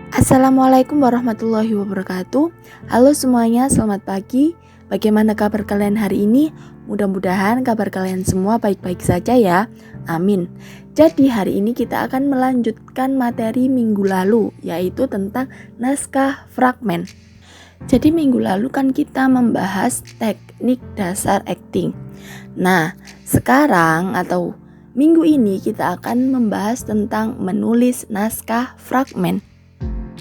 Assalamualaikum warahmatullahi wabarakatuh. Halo semuanya, selamat pagi. Bagaimana kabar kalian hari ini? Mudah-mudahan kabar kalian semua baik-baik saja ya. Amin. Jadi hari ini kita akan melanjutkan materi minggu lalu, yaitu tentang naskah fragmen. Jadi minggu lalu kan kita membahas teknik dasar acting. Nah, sekarang atau minggu ini kita akan membahas tentang menulis naskah fragmen.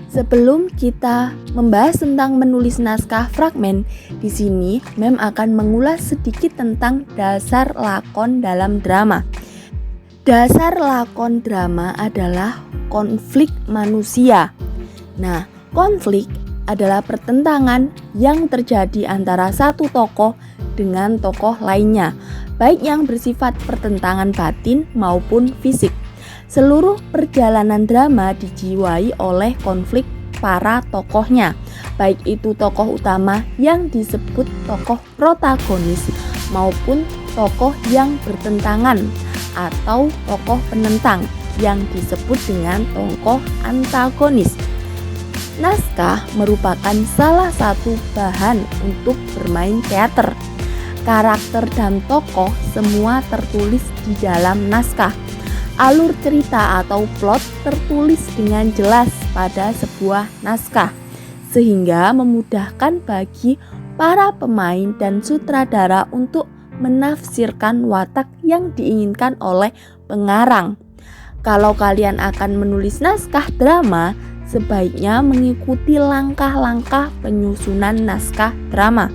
Sebelum kita membahas tentang menulis naskah fragmen, di sini Mem akan mengulas sedikit tentang dasar lakon dalam drama. Dasar lakon drama adalah konflik manusia. Nah, konflik adalah pertentangan yang terjadi antara satu tokoh dengan tokoh lainnya, baik yang bersifat pertentangan batin maupun fisik. Seluruh perjalanan drama dijiwai oleh konflik para tokohnya, baik itu tokoh utama yang disebut tokoh protagonis maupun tokoh yang bertentangan atau tokoh penentang yang disebut dengan tokoh antagonis. Naskah merupakan salah satu bahan untuk bermain teater. Karakter dan tokoh semua tertulis di dalam naskah. Alur cerita atau plot tertulis dengan jelas pada sebuah naskah, sehingga memudahkan bagi para pemain dan sutradara untuk menafsirkan watak yang diinginkan oleh pengarang. Kalau kalian akan menulis naskah drama, sebaiknya mengikuti langkah-langkah penyusunan naskah drama.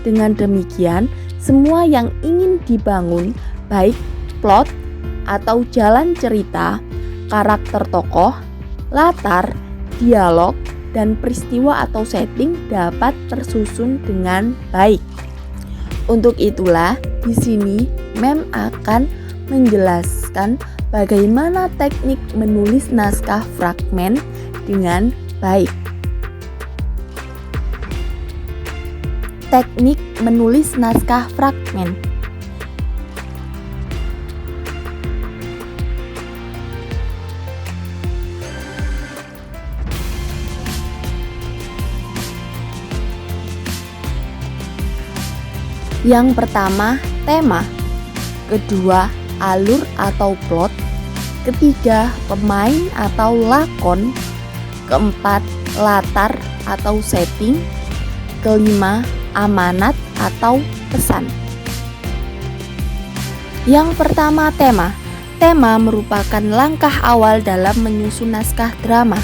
Dengan demikian, semua yang ingin dibangun, baik plot atau jalan cerita, karakter tokoh, latar, dialog, dan peristiwa atau setting dapat tersusun dengan baik. Untuk itulah di sini Mem akan menjelaskan bagaimana teknik menulis naskah fragmen dengan baik. Teknik menulis naskah fragmen. Yang pertama, tema. Kedua, alur atau plot. Ketiga, pemain atau lakon. Keempat, latar atau setting. Kelima, amanat atau pesan. Yang pertama, tema. Tema merupakan langkah awal dalam menyusun naskah drama.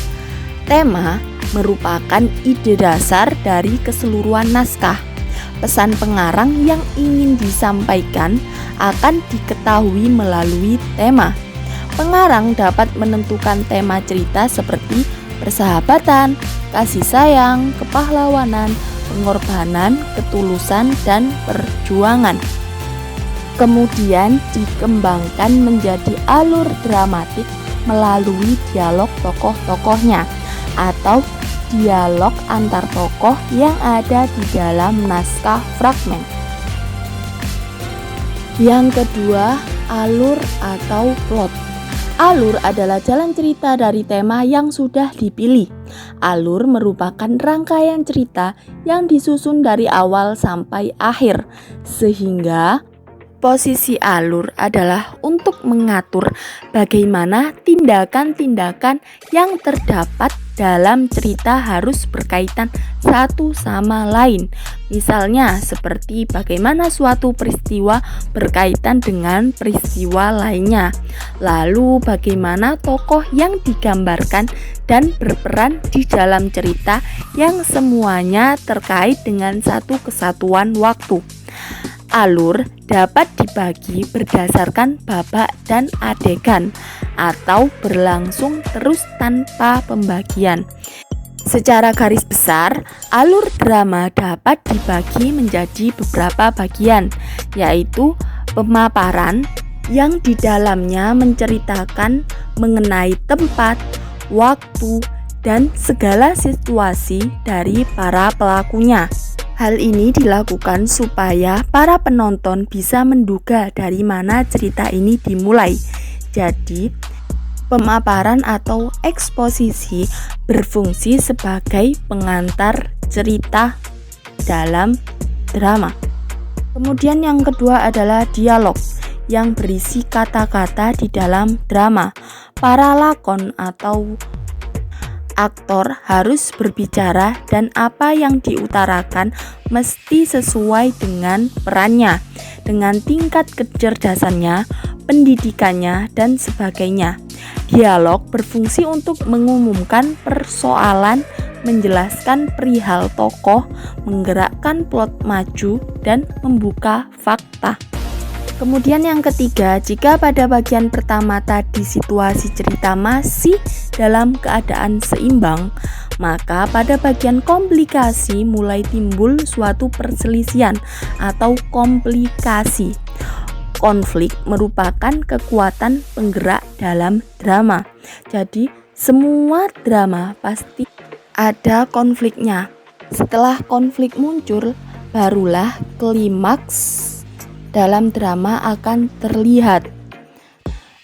Tema merupakan ide dasar dari keseluruhan naskah. Pesan pengarang yang ingin disampaikan akan diketahui melalui tema. Pengarang dapat menentukan tema cerita seperti persahabatan, kasih sayang, kepahlawanan, pengorbanan, ketulusan, dan perjuangan. Kemudian dikembangkan menjadi alur dramatik melalui dialog tokoh-tokohnya atau dialog antar tokoh yang ada di dalam naskah fragmen. Yang kedua, alur atau plot. Alur adalah jalan cerita dari tema yang sudah dipilih. Alur merupakan rangkaian cerita yang disusun dari awal sampai akhir, sehingga posisi alur adalah untuk mengatur bagaimana tindakan-tindakan yang terdapat dalam cerita harus berkaitan satu sama lain. Misalnya seperti bagaimana suatu peristiwa berkaitan dengan peristiwa lainnya. Lalu bagaimana tokoh yang digambarkan dan berperan di dalam cerita yang semuanya terkait dengan satu kesatuan waktu. Alur dapat dibagi berdasarkan babak dan adegan atau berlangsung terus tanpa pembagian. Secara garis besar, alur drama dapat dibagi menjadi beberapa bagian, yaitu pemaparan yang di dalamnya menceritakan mengenai tempat, waktu, dan segala situasi dari para pelakunya. Hal ini dilakukan supaya para penonton bisa menduga dari mana cerita ini dimulai. Jadi, Pemaparan atau eksposisi berfungsi sebagai pengantar cerita dalam drama. Kemudian yang kedua adalah dialog yang berisi kata-kata di dalam drama. Para lakon atau aktor harus berbicara dan apa yang diutarakan mesti sesuai dengan perannya, dengan tingkat kecerdasannya, pendidikannya, dan sebagainya. Dialog berfungsi untuk mengumumkan persoalan, menjelaskan perihal tokoh, menggerakkan plot maju, dan membuka fakta. Kemudian yang ketiga, jika pada bagian pertama tadi situasi cerita masih dalam keadaan seimbang, maka pada bagian komplikasi mulai timbul suatu perselisihan atau komplikasi. Konflik merupakan kekuatan penggerak dalam drama. Jadi semua drama pasti ada konfliknya. Setelah konflik muncul, barulah klimaks dalam drama akan terlihat.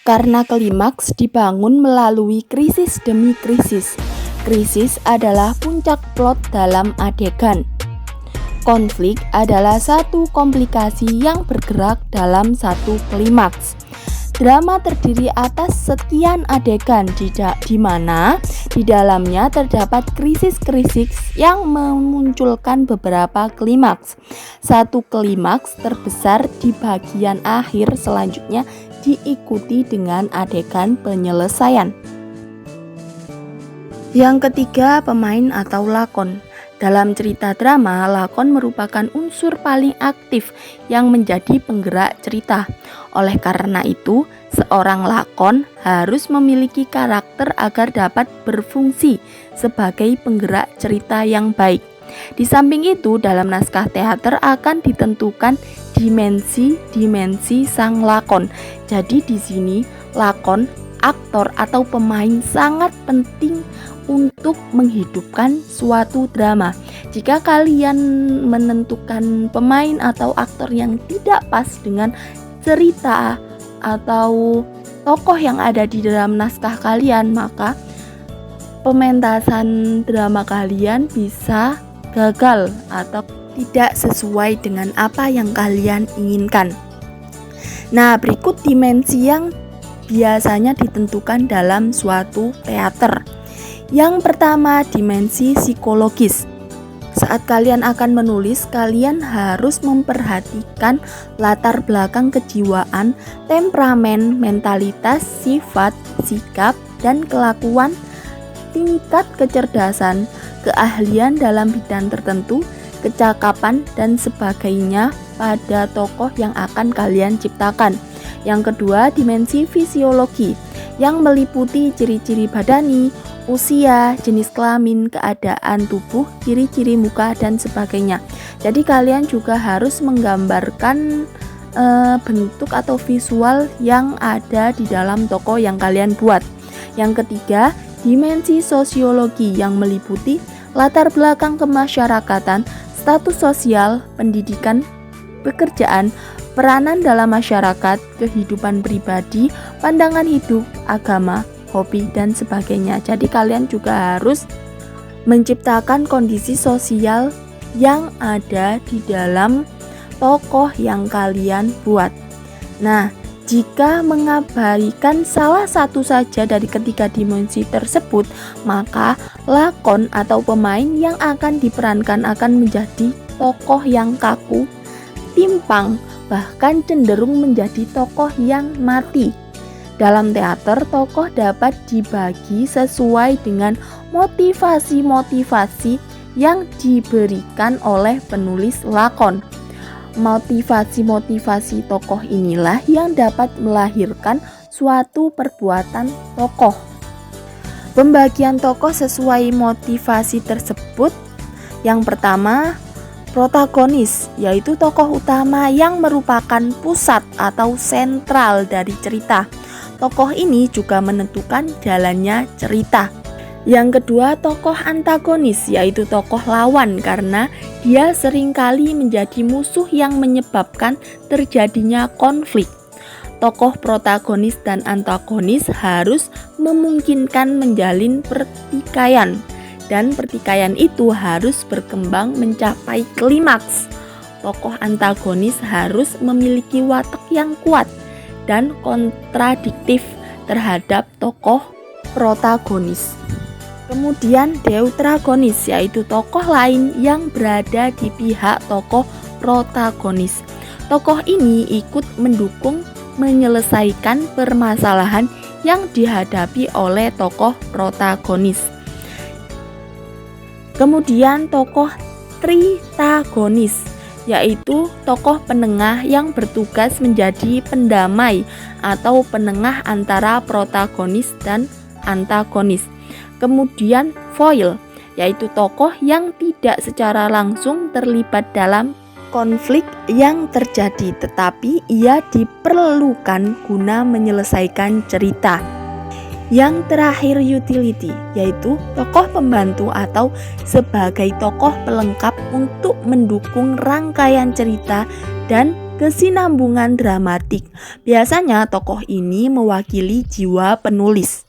Karena klimaks dibangun melalui krisis demi krisis. Krisis adalah puncak plot dalam adegan. Konflik adalah satu komplikasi yang bergerak dalam satu klimaks. Drama terdiri atas sekian adegan di mana di dalamnya terdapat krisis-krisis yang memunculkan beberapa klimaks. Satu klimaks terbesar di bagian akhir selanjutnya diikuti dengan adegan penyelesaian. Yang ketiga, pemain atau lakon. Dalam cerita drama, lakon merupakan unsur paling aktif yang menjadi penggerak cerita. Oleh karena itu, seorang lakon harus memiliki karakter agar dapat berfungsi sebagai penggerak cerita yang baik. Di samping itu, dalam naskah teater akan ditentukan dimensi-dimensi sang lakon. Jadi di sini lakon, aktor atau pemain sangat penting untuk menghidupkan suatu drama. Jika kalian menentukan pemain atau aktor yang tidak pas dengan cerita atau tokoh yang ada di dalam naskah kalian, maka pementasan drama kalian bisa gagal atau tidak sesuai dengan apa yang kalian inginkan. Nah, berikut dimensi yang biasanya ditentukan dalam suatu teater. Yang pertama, dimensi psikologis. Saat kalian akan menulis, kalian harus memperhatikan latar belakang kejiwaan, temperamen, mentalitas, sifat, sikap, dan kelakuan, tingkat kecerdasan, keahlian dalam bidang tertentu, kecakapan, dan sebagainya pada tokoh yang akan kalian ciptakan. Yang kedua, dimensi fisiologi yang meliputi ciri-ciri badani, usia, jenis kelamin, keadaan tubuh, ciri-ciri muka, dan sebagainya. Jadi kalian juga harus menggambarkan bentuk atau visual yang ada di dalam tokoh yang kalian buat. Yang ketiga, dimensi sosiologi yang meliputi latar belakang kemasyarakatan, status sosial, pendidikan, pekerjaan, peranan dalam masyarakat, kehidupan pribadi, pandangan hidup, agama, hobi, dan sebagainya. Jadi kalian juga harus menciptakan kondisi sosial yang ada di dalam tokoh yang kalian buat. Nah, jika mengabaikan salah satu saja dari ketiga dimensi tersebut, maka lakon atau pemain yang akan diperankan akan menjadi tokoh yang kaku, timpang, bahkan cenderung menjadi tokoh yang mati. Dalam teater, tokoh dapat dibagi sesuai dengan motivasi-motivasi yang diberikan oleh penulis lakon. Motivasi-motivasi tokoh inilah yang dapat melahirkan suatu perbuatan tokoh. Pembagian tokoh sesuai motivasi tersebut. Yang pertama, protagonis, yaitu tokoh utama yang merupakan pusat atau sentral dari cerita. Tokoh ini juga menentukan jalannya cerita. Yang kedua, tokoh antagonis, yaitu tokoh lawan karena dia seringkali menjadi musuh yang menyebabkan terjadinya konflik. tokoh protagonis dan antagonis harus memungkinkan menjalin pertikaian, dan pertikaian itu harus berkembang mencapai klimaks. Tokoh antagonis harus memiliki watak yang kuat dan kontradiktif terhadap tokoh protagonis. Kemudian deuteragonis, yaitu tokoh lain yang berada di pihak tokoh protagonis. Tokoh ini ikut mendukung menyelesaikan permasalahan yang dihadapi oleh tokoh protagonis. Kemudian tokoh tritagonis, yaitu tokoh penengah yang bertugas menjadi pendamai atau penengah antara protagonis dan antagonis. Kemudian foil, yaitu tokoh yang tidak secara langsung terlibat dalam konflik yang terjadi, tetapi ia diperlukan guna menyelesaikan cerita. Yang terakhir utility, yaitu tokoh pembantu atau sebagai tokoh pelengkap untuk mendukung rangkaian cerita dan kesinambungan dramatik. Biasanya tokoh ini mewakili jiwa penulis.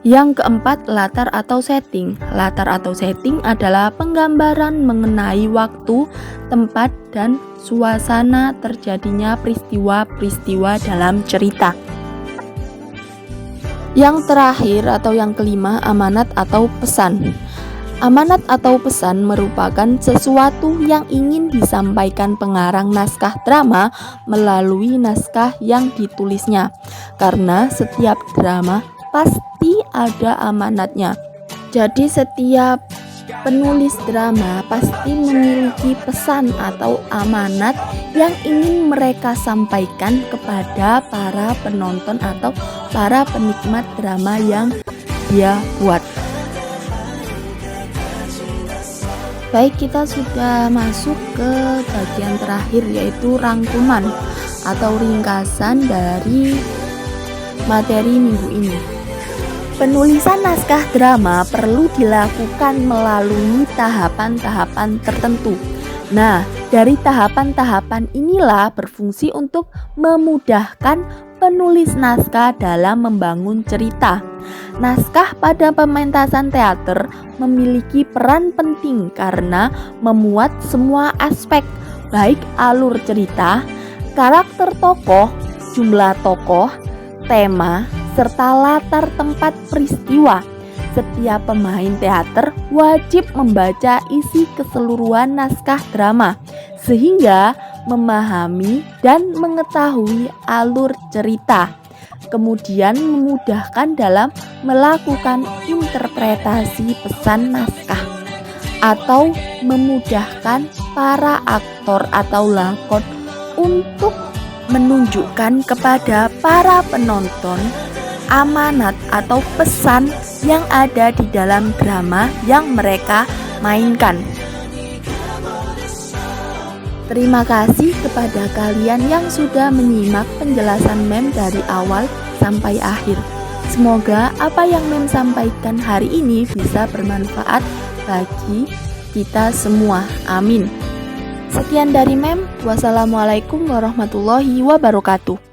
Yang keempat, latar atau setting. Latar atau setting adalah penggambaran mengenai waktu, tempat, dan suasana terjadinya peristiwa-peristiwa dalam cerita. Yang terakhir atau yang kelima, amanat atau pesan. Amanat atau pesan merupakan sesuatu yang ingin disampaikan pengarang naskah drama melalui naskah yang ditulisnya. Karena setiap drama pasti ada amanatnya. Jadi setiap penulis drama pasti memiliki pesan atau amanat yang ingin mereka sampaikan kepada para penonton atau para penikmat drama yang dia buat. Baik, kita sudah masuk ke bagian terakhir, yaitu rangkuman atau ringkasan dari materi minggu ini. Penulisan naskah drama perlu dilakukan melalui tahapan-tahapan tertentu. Nah, dari tahapan-tahapan inilah berfungsi untuk memudahkan penulis naskah dalam membangun cerita. Naskah pada pementasan teater memiliki peran penting karena memuat semua aspek, baik alur cerita, karakter tokoh, jumlah tokoh, tema, serta latar tempat peristiwa. Setiap pemain teater wajib membaca isi keseluruhan naskah drama sehingga memahami dan mengetahui alur cerita. Kemudian memudahkan dalam melakukan interpretasi pesan naskah atau memudahkan para aktor atau lakon untuk menunjukkan kepada para penonton amanat atau pesan yang ada di dalam drama yang mereka mainkan. Terima kasih kepada kalian yang sudah menyimak penjelasan Mem dari awal sampai akhir. Semoga apa yang Mem sampaikan hari ini bisa bermanfaat bagi kita semua. Amin. Sekian dari Mem. Wassalamualaikum warahmatullahi wabarakatuh.